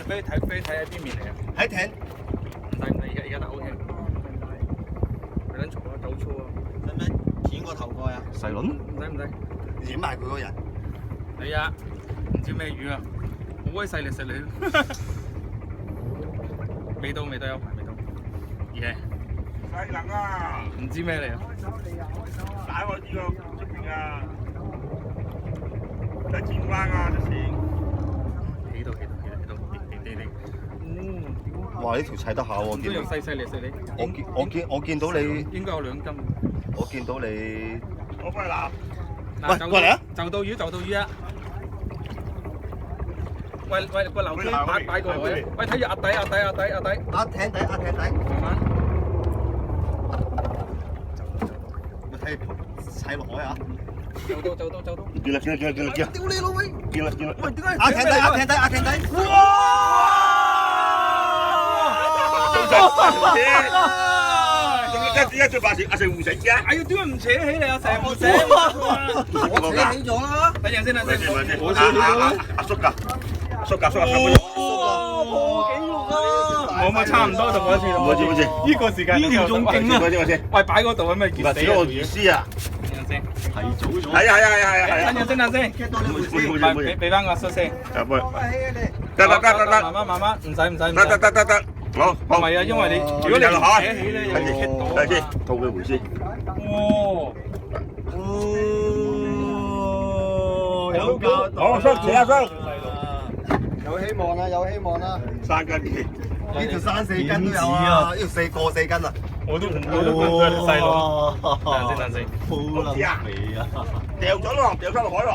俾你睇喺邊面嚟啊？喺艇，唔使，而家得 OK。係撚嘈啊，夠粗啊！使唔使剪個頭蓋啊？細輪唔使。染埋佢個人。係啊，唔知咩魚啊，好鬼細力食你。未到有排未到。耶！細能啊！唔知咩嚟啊？打我呢個出邊啊！在前灣啊，之前。起到，地。哇！呢條砌得下喎，都有見到細力食你。我見到你，應該有2斤。我見到你，我幫你攬。嗱，過嚟啊！就到魚啊！喂，個流機擺過來，喂睇住壓底，壓艇底，慢慢。咪睇砌落海啊！就到。見啦！屌你老味！見啦！喂，點解壓艇底！點解最怕阿成唔死嘅？哎呀，點解唔扯起你啊？成唔扯？我扯起咗啦！等陣先，我阿叔㗎。破紀錄啊！我咪差唔多同我一次，冇事。呢個時間呢條仲勁啊！喂，擺嗰度咁咪結死我意思啊！等陣先，提早咗。係啊！等陣先，俾翻個叔先。得，慢慢，唔使。得，好。唔係啊，因為你如果你扯起咧，有棘到。睇先，套佢回先。哇！有交代。好，扯下雙。有希望啦！ 3斤嘅。呢條3、4斤都有啊！呢條4斤啊！我都細路。等陣先。好撚肥啊！掉咗咯，掉翻落海咯。